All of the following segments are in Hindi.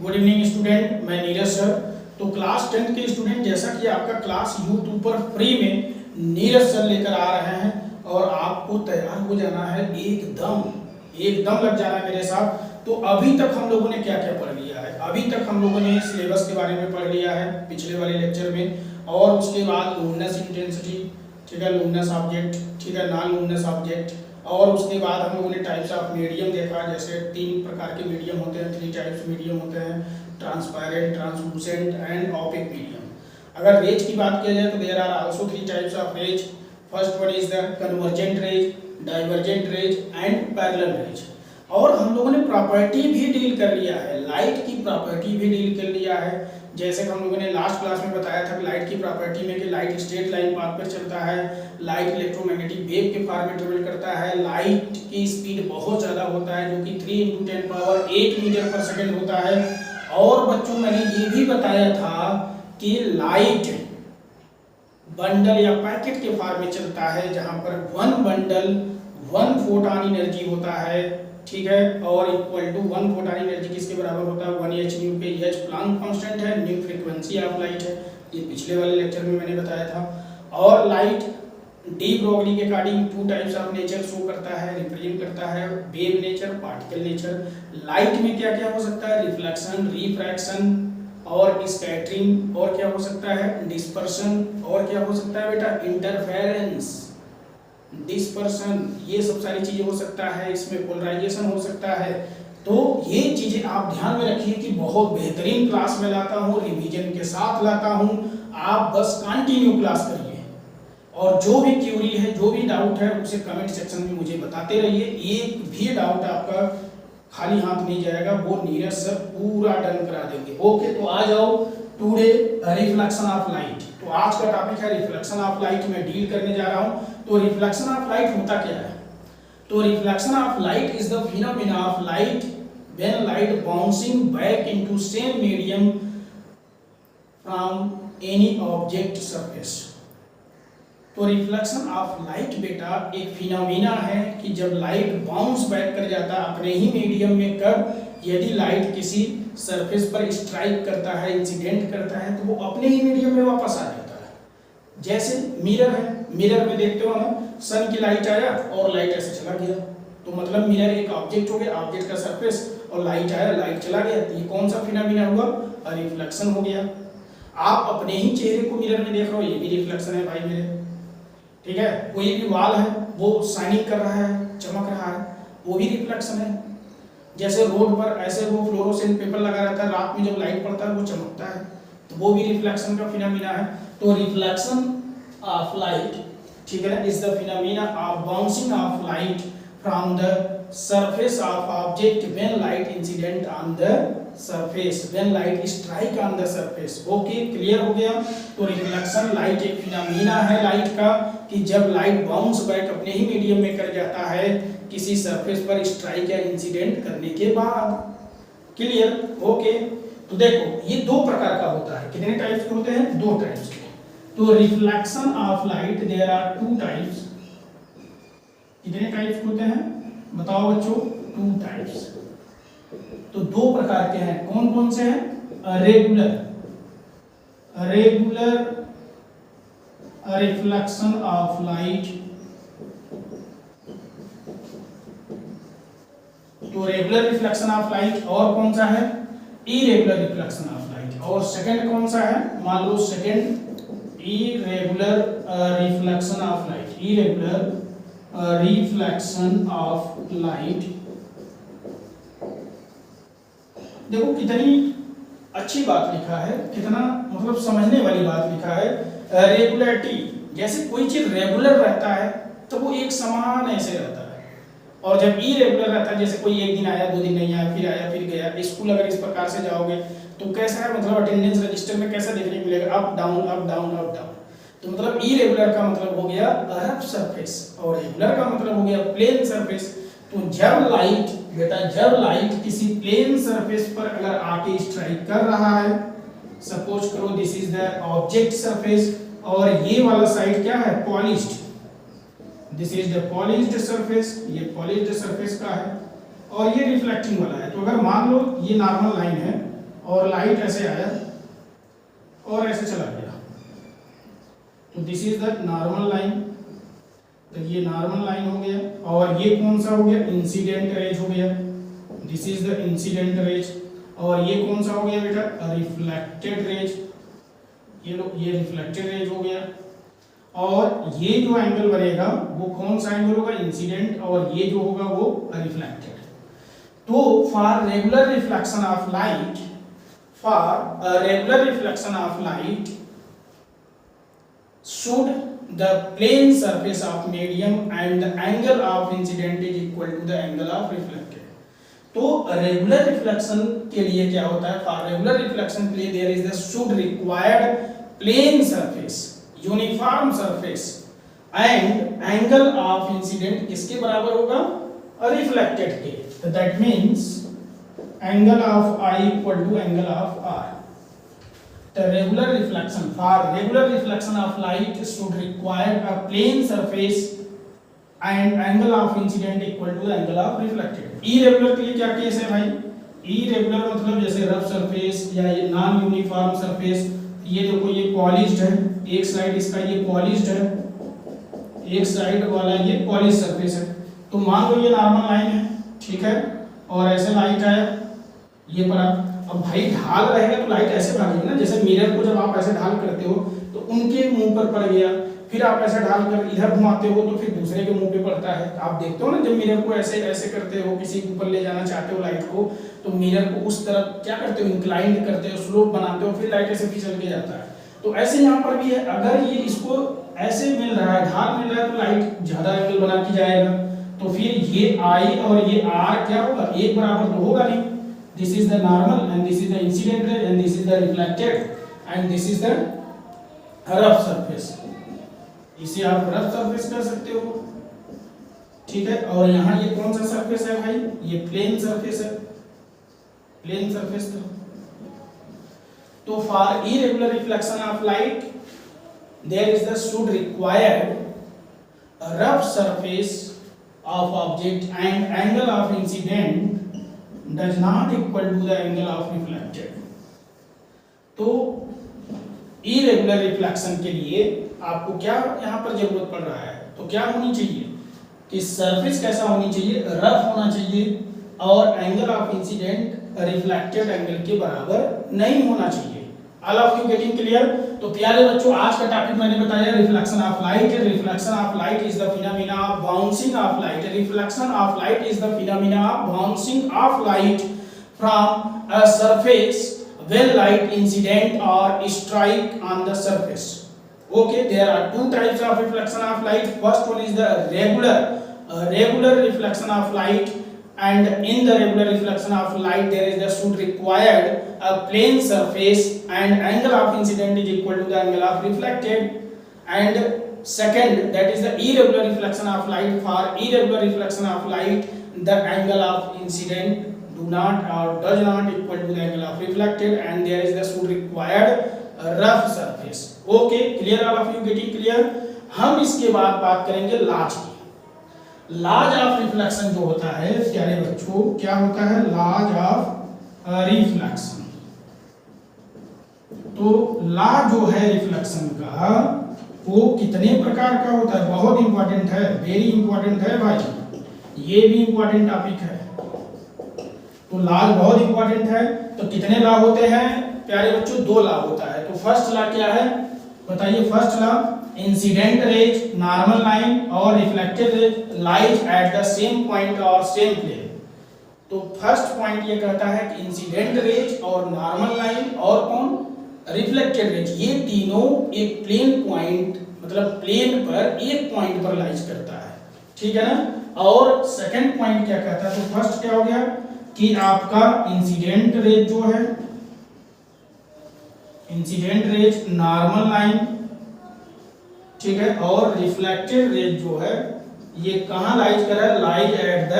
गुड इवनिंग स्टूडेंट, मैं नीरज सर। तो क्लास 10 के स्टूडेंट, जैसा कि आपका क्लास यूट्यूब पर फ्री में नीरज सर लेकर आ रहे हैं और आपको तैयार हो जाना है, एकदम लग जाना है मेरे साथ। तो अभी तक हम लोगों ने क्या क्या पढ़ लिया है? अभी तक हम लोगों ने सिलेबस के बारे में पढ़ लिया है पिछले वाले लेक्चर में, और उसके बाद लुमिनस इंटेंसिटी, ठीक है, लुमिनस ऑब्जेक्ट, ठीक है, नॉन लुमिनस ऑब्जेक्ट, और उसके बाद हम लोगों ने टाइप्स ऑफ मीडियम देखा। जैसे 3 प्रकार के मीडियम होते हैं, 3 टाइप्स मीडियम होते हैं, transparent, translucent and opaque medium. अगर रेज की बात किया जाए तो there are also 3 types of rays. First one is the convergent rays, divergent rays and parallel rays. और हम लोगों ने प्रॉपर्टी भी डील कर लिया है, लाइट की प्रॉपर्टी भी डील कर लिया है। जैसे हम लोगों ने लास्ट क्लास में बताया था कि लाइट की प्रॉपर्टी में कि लाइट स्ट्रेट लाइन पाथ पर चलता है, लाइट इलेक्ट्रोमैग्नेटिक वेव के फॉर्म में ट्रेवल करता है, लाइट की स्पीड बहुत ज़्यादा होता है जो कि 3 × 10⁸ मीटर पर सेकेंड होता है। और बच्चों मैंने ये भी बताया था कि लाइट बंडल या पैकेट के फॉर्म में चलता है, जहाँ पर 1 बंडल 1 फोटॉन एनर्जी होता है, ठीक है, और इक्वल टू 1 फोटॉन एनर्जी किसके बराबर होता है? 1h न्यू पे। h प्लैंक कांस्टेंट है, न्यू फ्रीक्वेंसी ऑफ लाइट है, ये पिछले वाले लेक्चर में मैंने बताया था। और लाइट डी ब्रोगली के according 2 types of nature show करता है, रिप्रेजेंट करता है, wave nature, particle nature. Light में क्या क्या हो सकता है? रिफ्लेक्शन, रिफ्रैक्शन और स्कैटरिंग, और क्या हो सकता है? डिस्पर्शन, और क्या हो सकता है बेटा? इंटरफेरेंस, डिस्पर्शन, ये सब सारी चीजें हो सकता है। इसमें पोलराइजेशन हो सकता है। तो ये चीजें आप ध्यान में रखिए कि बहुत बेहतरीन क्लास में लाता हूँ, रिवीजन के साथ लाता हूँ। आप बस कंटिन्यू क्लास करिए और जो भी क्यूरी है, जो भी डाउट है, उसे कमेंट सेक्शन में मुझे बताते रहिए। एक भी डाउट आपका खाली हाथ नहीं जाएगा, वो नीरज सर पूरा डन करा देंगे। ओके, तो आ जाओ टुडे रिफ्लेक्शन ऑफ लाइट। तो आज का टॉपिक है रिफ्लेक्शन ऑफ लाइट, मैं डील करने जा रहा हूँ। तो रिफ्लेक्शन ऑफ लाइट होता क्या है? तो reflection of light is the phenomena of light when light bouncing back into same medium from any object surface. तो रिफ्लेक्शन ऑफ लाइट बेटा एक फिनोमेना है कि जब लाइट बाउंस बैक कर जाता है अपने ही मीडियम में। कब? यदि लाइट किसी सरफेस पर स्ट्राइक करता है, इंसिडेंट करता है, तो वो अपने ही मीडियम में वापस आ जाता है। जैसे मिरर है, मिरर में देखते हो ना, सन की लाइट आया और लाइट ऐसे चला गया, तो मतलब मिरर एक ऑब्जेक्ट हो गया, ऑब्जेक्ट का सरफेस, और लाइट आया, लाइट चला गया, तो ये कौन सा फिनोमेना हुआ? रिफ्लेक्शन हो गया। आप अपने ही चेहरे को मिरर में देख रहे हो, ये भी रिफ्लेक्शन है भाई मेरे, ठीक है। कोई भी वाल है वो शाइनिंग कर रहा है, चमक रहा है, वो भी रिफ्लेक्शन है। जैसे रोड पर ऐसे वो फ्लोरोसेंट पेपर लगा रहता है, रात में जब लाइट पड़ता है वो चमकता है, तो वो भी रिफ्लेक्शन का फिनोमेना है। तो रिफ्लेक्शन ऑफ लाइट, ठीक है, is the phenomena of bouncing off light from the surface of object when light incident on the surface, when light strike on the surface। Okay, clear हो गया। तो रिफ्लेक्शन लाइट एक फिनोमेना है लाइट का कि जब लाइट बाउंस बैक अपने ही मीडियम में कर जाता है किसी सरफेस पर स्ट्राइक या इंसिडेंट करने के बाद। क्लियर? ओके, तो देखो ये 2 प्रकार का होता है। कितने टाइप्स के होते हैं? 2 टाइप्स के। तो reflection of light there are 2 types. कितने टाइप्स होते हैं बताओ बच्चों? 2 टाइप्स। तो 2 प्रकार के हैं। कौन कौन से हैं? Regular reflection of light. तो रेगुलर रिफ्लेक्शन ऑफ लाइट, और कौन सा है? Irregular reflection of light. और सेकंड कौन सा है? मान लो second irregular reflection of light, irregular reflection of light. देखो कितनी अच्छी बात लिखा है, कितना मतलब समझने वाली बात लिखा है। रेगुलरिटी, जैसे कोई चीज रेगुलर रहता है तो वो एक समान ऐसे रहता है, और जब इरेगुलर रहता है, जैसे कोई एक दिन आया, 2 दिन नहीं आया, फिर गया। स्कूल अगर इस प्रकार से जाओगे तो कैसा है, मतलब अटेंडेंस रजिस्टर में कैसा देखने को मिलेगा? Up down up down up down. तो मतलब इरेगुलर का मतलब हो गया रफ सरफेस, और रेगुलर का मतलब हो गया प्लेन सरफेस। तो जब लाइट बेटा, जब लाइट किसी प्लेन सरफेस पर अगर आके स्ट्राइक कर रहा है, सपोज करो this is the object surface, और ये वाला साइड क्या है? Polished, this is the polished surface, ये पॉलिश्ड सरफेस का है, और ये रिफ्लेक्टिंग वाला है। तो अगर मान लो ये नॉर्मल लाइन है, और लाइट ऐसे आया और ऐसे चला गया, तो this is the normal line. तो ये नॉर्मल लाइन हो गया, और ये कौन सा हो गया, इंसिडेंट रेज हो गया, this is the incident rays. और ये कौन सा हो गया बेटा, रिफ्लेक्टेड रेज, ये रिफ्लेक्टेड रेज हो गया। और ये जो एंगल बनेगा वो कौन सा एंगल होगा, इंसिडेंट, और ये जो होगा वो रिफ्लेक्टेड। तो for regular reflection of light, should the plane surface of medium and the angle of incident is equal to the angle of reflected। तो रेगुलर रिफ्लेक्शन के लिए क्या होता है, फॉर रेगुलर रिफ्लेक्शन के लिए there is the should required plane surface, uniform surface, and angle of incident किसके बराबर होगा, रिफ्लेक्टेड के। तो that means angle of I equal to angle of R. The regular reflection, for regular reflection of light should require a plane surface and angle of incident equal to the angle of reflected। irregular के लिए क्या केस है भाई, irregular मतलब जैसे रफ सरफेस या ये नॉन यूनिफॉर्म सरफेस। ये देखो ये पॉलिश्ड है, एक साइड इसका ये पॉलिश्ड है, एक साइड वाला ये पॉलिश सरफेस है। तो मान लो ये नॉर्मल लाइन है, ठीक है, और ऐसे लाइट आया ये पड़ा। अब भाई ढाल रहेगा तो लाइट ऐसे भागेगी ना, जैसे मिरर को जब आप ऐसे ढाल करते हो तो उनके मुंह पर पड़ गया, फिर आप ऐसे ढाल कर इधर घुमाते हो तो फिर दूसरे के मुंह पे पड़ता है। आप देखते हो ना, जब मिरर को ऐसे ऐसे करते हो, किसी के ऊपर ले जाना चाहते हो लाइट को, तो मिरर को उस तरफ क्या करते हो, इंक्लाइंड करते हो, स्लोप बनाते हो, फिर लाइट ऐसे फिसल के जाता है। तो ऐसे यहाँ पर भी है, अगर ये इसको ऐसे मिल रहा है, ढाल मिल रहा है, तो लाइट ज्यादा एंगल बना के जाएगा। तो फिर ये आई और ये आर क्या होगा, एक बराबर तो होगा नहीं। This is the normal and this is the incident ray and this is the reflected and this is the rough surface। इसे आप रफ सरफेस कर सकते हो, ठीक है। और यहाँ ये कौन सा सरफेस है भाई, ये प्लेन सरफेस है, प्लेन सरफेस। तो for irregular reflection of light there is the should required rough surface of object and angle of incident does not equal to the angle of reflected। तो irregular reflection के लिए आपको क्या यहाँ पर जरूरत पड़ रहा है, तो क्या होनी चाहिए कि सरफेस कैसा होनी चाहिए, रफ होना चाहिए, और angle of incident reflected angle के बराबर नहीं होना चाहिए। All of you getting clear. तो प्यारे बच्चों, आज का टॉपिक मैंने बताया reflection of light. Reflection of light is the phenomena of bouncing off light. Reflection of light is the phenomena of bouncing off light from a surface when light incident or strike on the surface। Okay, there are two types of reflection of light। First one is the regular reflection of light, and in the regular reflection of light there is the should required a plane surface and angle of incident is equal to the angle of reflected। And second, that is the irregular reflection of light। For irregular reflection of light, the angle of incident do not or does not equal to the angle of reflected, and there is the should required rough surface। Okay, clear, all of you getting clear। हम इसके बाद बात करेंगे लाज की। लाज ऑफ रिफ्लेक्शन जो होता है प्यारे बच्चों, क्या होता है, लाज ऑफ रिफ्लेक्शन। तो ला जो है रिफ्लेक्शन का वो कितने प्रकार का होता है, बहुत इंपॉर्टेंट है, वेरी इंपॉर्टेंट है भाई, ये भी इंपॉर्टेंट टॉपिक है। तो लॉ बहुत इंपॉर्टेंट है। तो कितने लॉ होते हैं प्यारे बच्चों, दो लॉ होता है। तो फर्स्ट लॉ क्या है बताइए, first law, incident rays normal line और reflected rays lies at the same point और सेम प्लेन। तो फर्स्ट पॉइंट ये कहता है कि इंसिडेंट रेज और नॉर्मल लाइन और कौन, रिफ्लेक्टेड रेज, ये तीनों एक प्लेन पॉइंट मतलब प्लेन पर एक पॉइंट पर लाइज करता है, ठीक है ना। और सेकंड पॉइंट क्या कहता है, तो फर्स्ट क्या हो गया कि आपका इंसिडेंट रेज जो है, इंसिडेंट रेज नॉर्मल लाइन, ठीक है, और रिफ्लेक्टेड रेज जो है ये कहां लाइज कर रहा है, लाइज एट द,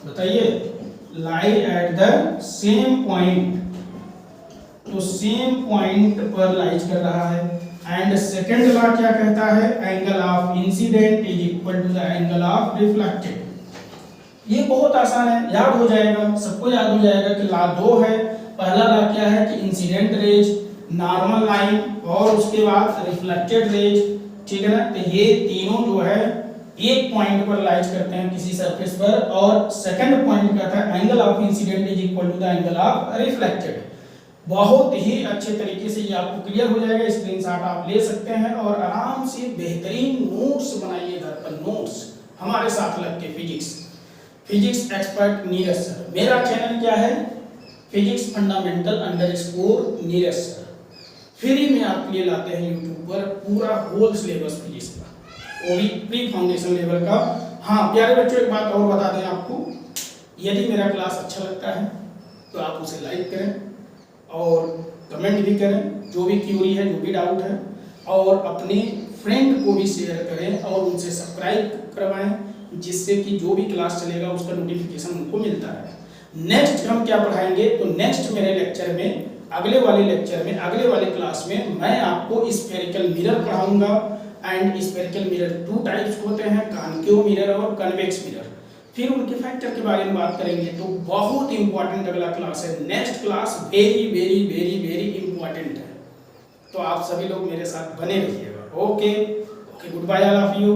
बताइए, lies at the same point. तो सेम पॉइंट पर लाइज कर रहा है। एंड सेकंड लॉ क्या कहता है, angle of incident is equal to the angle of reflected. ये बहुत आसान है, याद हो जाएगा, सबको याद हो जाएगा कि लॉ दो है। पहला लॉ क्या है कि इंसिडेंट रेज, नॉर्मल लाइन और उसके बाद रिफ्लेक्टेड रेज, ठीक है ना। तो ये तीनों जो है एक पॉइंट पर लाइज करते हैं किसी सरफेस पर, और सेकंड पॉइंट क्या था, angle of incident is equal to the angle of reflected. बहुत ही अच्छे तरीके से ये आपको क्लियर हो जाएगा, स्क्रीनशॉट आप ले सकते हैं और आराम से बेहतरीन नोट्स बनाइए घर पर, नोट्स हमारे साथ लग के। फिजिक्स एक्सपर्ट नीरज सर, मेरा चैनल क्या है, physics fundamental _ Neeraj sir. Free में आपके लिए लाते हैं यूट्यूब पर पूरा होल सिलेबस फिजिक्स का, वो भी प्री फाउंडेशन लेवल का। हाँ प्यारे बच्चों, एक बात और बता दें आपको, यदि मेरा क्लास अच्छा लगता है तो आप उसे लाइक करें और कमेंट भी करें, जो भी क्यूरी है, जो भी डाउट है, और अपने फ्रेंड को भी शेयर करें और उनसे सब्सक्राइब करवाएं, जिससे कि जो भी क्लास चलेगा उसका नोटिफिकेशन उनको मिलता है। नेक्स्ट हम क्या पढ़ाएंगे, तो नेक्स्ट मेरे लेक्चर में, अगले वाले लेक्चर में, अगले वाले क्लास में मैं आपको स्फेरिकल मिरर पढ़ाऊंगा। एंड स्फेरिकल मिरर 2 टाइप्स होते हैं, कॉन्केव मिरर और कन्वेक्स मिरर। फिर उनके फैक्टर के बारे में बात करेंगे। तो बहुत इंपॉर्टेंट अगला क्लास है, next class very very very very important है। तो आप सभी लोग मेरे साथ बने रहिएगा। Okay, goodbye all of you.